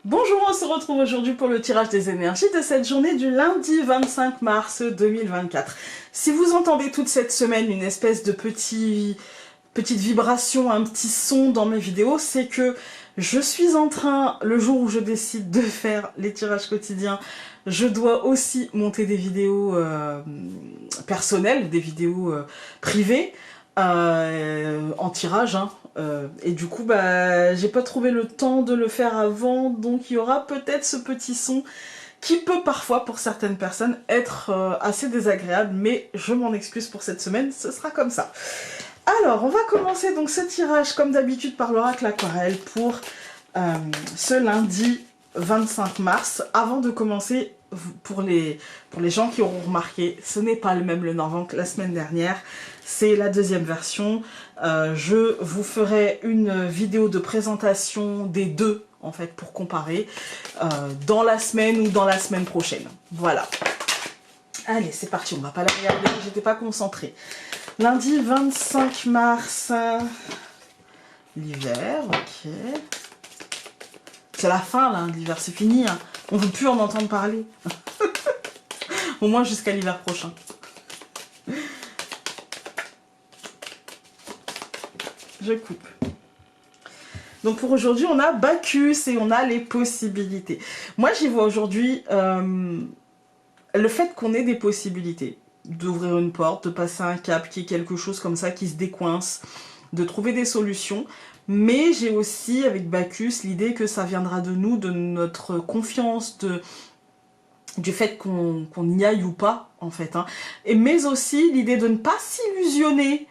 Bonjour, on se retrouve aujourd'hui pour le tirage des énergies de cette journée du lundi 25 mars 2024. Si vous entendez toute cette semaine une espèce de petite vibration, un petit son dans mes vidéos, c'est que je suis en train, le jour où je décide de faire les tirages quotidiens, je dois aussi monter des vidéos personnelles, des vidéos privées, en tirage, hein. Et du coup, j'ai pas trouvé le temps de le faire avant, donc il y aura peut-être ce petit son qui peut parfois, pour certaines personnes, être assez désagréable, mais je m'en excuse pour cette semaine, ce sera comme ça. Alors, on va commencer donc ce tirage, comme d'habitude, par l'oracle aquarelle pour ce lundi 25 mars. Avant de commencer, pour les gens qui auront remarqué, ce n'est pas le même le Lenormand que la semaine dernière, c'est la deuxième version. Je vous ferai une vidéo de présentation des deux, en fait, pour comparer, dans la semaine ou dans la semaine prochaine. Voilà. Allez, c'est parti, on va pas la regarder, j'étais pas concentrée. Lundi 25 mars, l'hiver, ok. C'est la fin, là, l'hiver, c'est fini, hein. On ne veut plus en entendre parler. Au moins jusqu'à l'hiver prochain. Je coupe. Donc pour aujourd'hui, on a Bacchus et on a les possibilités. Moi, j'y vois aujourd'hui le fait qu'on ait des possibilités. D'ouvrir une porte, de passer un cap, qu'il y ait quelque chose comme ça qui se décoince, de trouver des solutions. Mais j'ai aussi, avec Bacchus, l'idée que ça viendra de nous, de notre confiance, du fait qu'on y aille ou pas, en fait. Hein. Mais aussi l'idée de ne pas s'illusionner,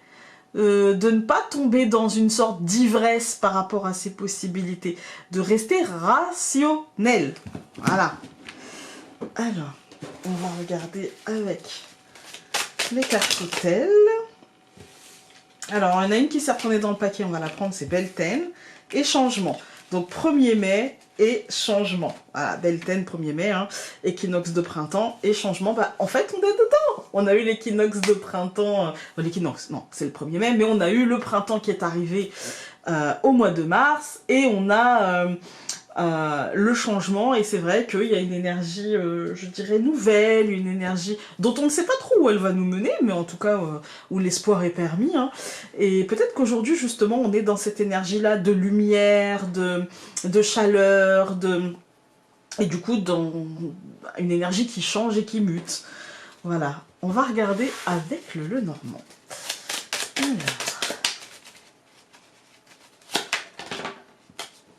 de ne pas tomber dans une sorte d'ivresse par rapport à ces possibilités, de rester rationnel. Voilà. Alors, on va regarder avec les cartes hôtels. Alors, il y en a une qui s'est retournée dans le paquet, on va la prendre, c'est Beltane et changement. Donc, 1er mai et changement. Voilà, Beltane, 1er mai, hein, équinoxe de printemps et changement. En fait, on est dedans. On a eu l'équinoxe de printemps, l'équinoxe, non, c'est le 1er mai, mais on a eu le printemps qui est arrivé au mois de mars et on a le changement, et c'est vrai qu'il y a une énergie, je dirais, nouvelle, une énergie dont on ne sait pas trop où elle va nous mener, mais en tout cas où l'espoir est permis. Hein. Et peut-être qu'aujourd'hui, justement, on est dans cette énergie-là de lumière, de chaleur, et du coup, dans une énergie qui change et qui mute. Voilà, on va regarder avec le Lenormand. Alors...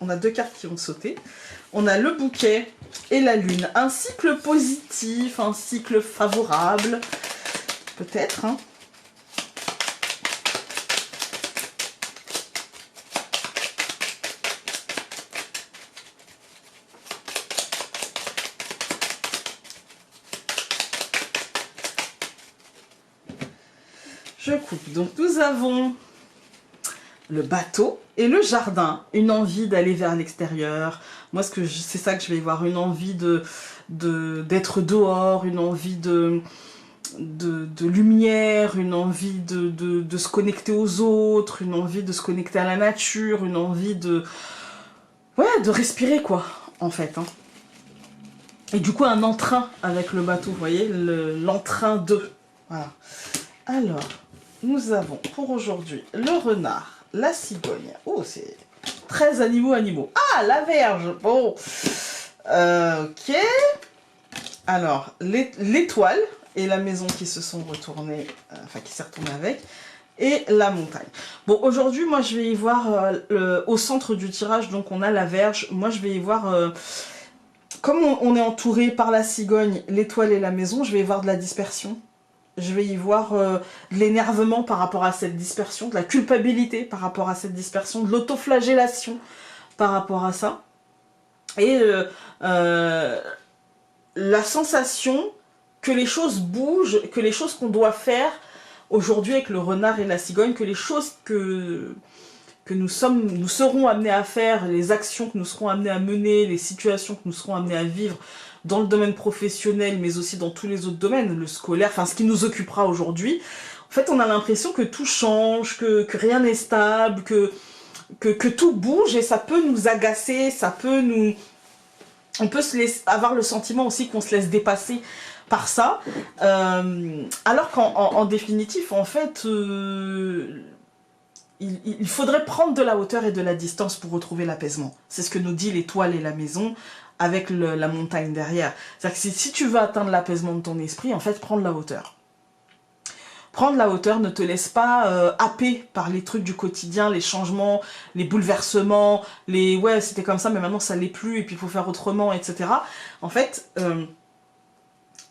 On a deux cartes qui ont sauté. On a le bouquet et la lune. Un cycle positif, un cycle favorable. Peut-être. Hein. Je coupe. Donc nous avons le bateau et le jardin, une envie d'aller vers l'extérieur. Moi, c'est ça que je vais voir, une envie d'être dehors, une envie de lumière, une envie de se connecter aux autres, une envie de se connecter à la nature, une envie de respirer, quoi, en fait. Hein. Et du coup, un entrain avec le bateau, vous voyez, l'entrain de. Voilà. Alors, nous avons pour aujourd'hui le renard, la cigogne. Oh, c'est 13 animaux. Ah, la Vierge. Bon. Ok. Alors, l'étoile et la maison qui se sont retournées, enfin qui s'est retournée avec, et la montagne. Bon, aujourd'hui, moi, je vais y voir, au centre du tirage, donc on a la Vierge. Moi, je vais y voir, comme on est entouré par la cigogne, l'étoile et la maison, je vais y voir de la dispersion. Je vais y voir de l'énervement par rapport à cette dispersion, de la culpabilité par rapport à cette dispersion, de l'autoflagellation par rapport à ça. Et la sensation que les choses bougent, que les choses qu'on doit faire aujourd'hui avec le renard et la cigogne, que les choses que nous serons amenés à faire, les actions que nous serons amenés à mener, les situations que nous serons amenés à vivre, dans le domaine professionnel, mais aussi dans tous les autres domaines, le scolaire, enfin ce qui nous occupera aujourd'hui, en fait on a l'impression que tout change, que rien n'est stable, que tout bouge et ça peut nous agacer, ça peut nous On peut avoir le sentiment aussi qu'on se laisse dépasser par ça, alors qu'en définitive, en fait, il faudrait prendre de la hauteur et de la distance pour retrouver l'apaisement. C'est ce que nous dit l'étoile et la maison, avec la montagne derrière. C'est-à-dire que si tu veux atteindre l'apaisement de ton esprit, en fait, prends de la hauteur. Prends de la hauteur, ne te laisse pas happer par les trucs du quotidien, les changements, les bouleversements, les « ouais, c'était comme ça, mais maintenant ça l'est plus, et puis il faut faire autrement, etc. » En fait,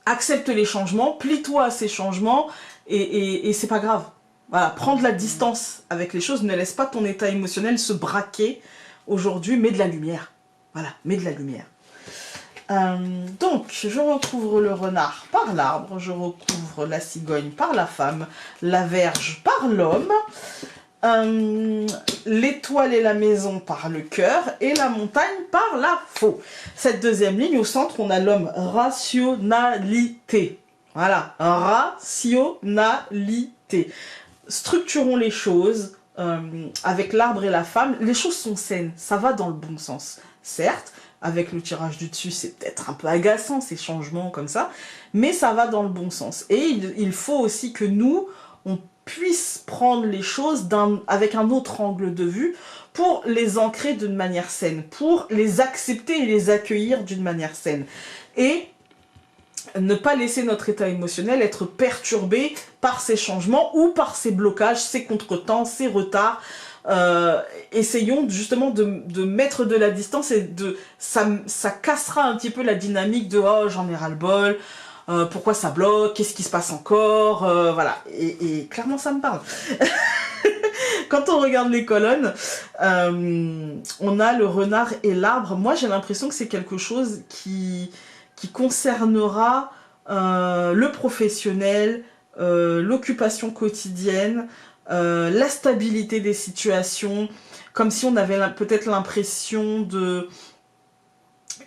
accepte les changements, plie-toi à ces changements, et c'est pas grave. Voilà, prends de la distance avec les choses, ne laisse pas ton état émotionnel se braquer aujourd'hui, mets de la lumière. Voilà, mets de la lumière. Donc, je recouvre le renard par l'arbre, je recouvre la cigogne par la femme, la verge par l'homme, l'étoile et la maison par le cœur, et la montagne par la faux. Cette deuxième ligne, au centre, on a l'homme, rationalité. Voilà, rationalité. Structurons les choses avec l'arbre et la femme. Les choses sont saines, ça va dans le bon sens. Certes, avec le tirage du dessus, c'est peut-être un peu agaçant, ces changements comme ça, mais ça va dans le bon sens. Et il faut aussi que nous, on puisse prendre les choses avec un autre angle de vue pour les ancrer d'une manière saine, pour les accepter et les accueillir d'une manière saine. Et ne pas laisser notre état émotionnel être perturbé par ces changements ou par ces blocages, ces contretemps, ces retards. Essayons justement de mettre de la distance et ça cassera un petit peu la dynamique de « oh, j'en ai ras-le-bol », pourquoi ça bloque, qu'est-ce qui se passe encore, voilà. Et clairement, ça me parle. Quand on regarde les colonnes, on a le renard et l'arbre. Moi, j'ai l'impression que c'est quelque chose qui concernera le professionnel, l'occupation quotidienne, la stabilité des situations, comme si on avait peut-être l'impression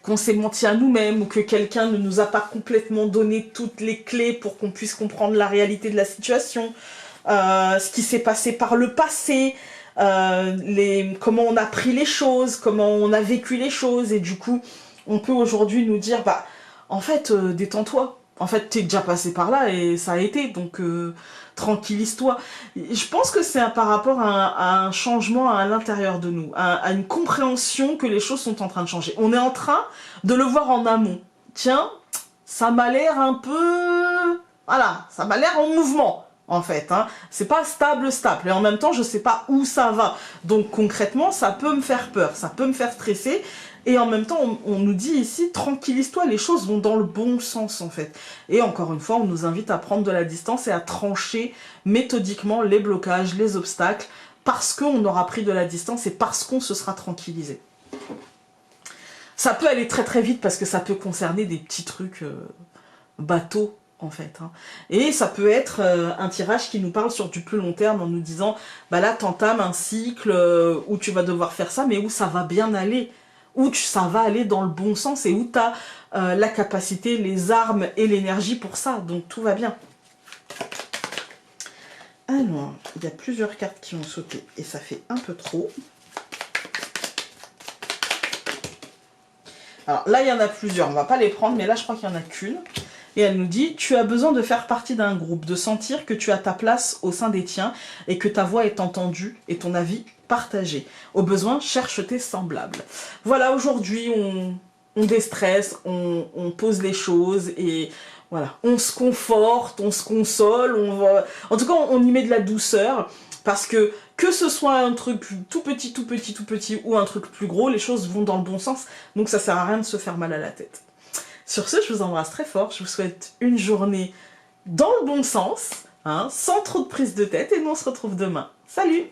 qu'on s'est menti à nous-mêmes ou que quelqu'un ne nous a pas complètement donné toutes les clés pour qu'on puisse comprendre la réalité de la situation, ce qui s'est passé par le passé, comment on a pris les choses, comment on a vécu les choses, et du coup, on peut aujourd'hui nous dire, bah, en fait, détends-toi. En fait, t'es déjà passé par là et ça a été, donc tranquillise-toi. Je pense que c'est par rapport à un changement à l'intérieur de nous, à une compréhension que les choses sont en train de changer. On est en train de le voir en amont. Tiens, ça m'a l'air un peu... Voilà, ça m'a l'air en mouvement, en fait. Hein. C'est pas stable. Et en même temps, je sais pas où ça va. Donc concrètement, ça peut me faire peur, ça peut me faire stresser. Et en même temps, on nous dit ici, tranquillise-toi, les choses vont dans le bon sens en fait. Et encore une fois, on nous invite à prendre de la distance et à trancher méthodiquement les blocages, les obstacles, parce qu'on aura pris de la distance et parce qu'on se sera tranquillisé. Ça peut aller très très vite parce que ça peut concerner des petits trucs bateaux en fait. Hein. Et ça peut être un tirage qui nous parle sur du plus long terme en nous disant, bah là, t'entames un cycle où tu vas devoir faire ça, mais où ça va bien aller. Où ça va aller dans le bon sens et où tu as la capacité, les armes et l'énergie pour ça. Donc tout va bien. Alors, il y a plusieurs cartes qui ont sauté et ça fait un peu trop. Alors là, il y en a plusieurs. On va pas les prendre, mais là, je crois qu'il n'y en a qu'une. Et elle nous dit, tu as besoin de faire partie d'un groupe, de sentir que tu as ta place au sein des tiens et que ta voix est entendue et ton avis partagé. Au besoin, cherche tes semblables. Voilà, aujourd'hui, on déstresse, on pose les choses et voilà, on se conforte, on se console, en tout cas, on y met de la douceur parce que ce soit un truc tout petit ou un truc plus gros, les choses vont dans le bon sens, donc ça sert à rien de se faire mal à la tête. Sur ce, je vous embrasse très fort, je vous souhaite une journée dans le bon sens, hein, sans trop de prise de tête, et nous on se retrouve demain. Salut!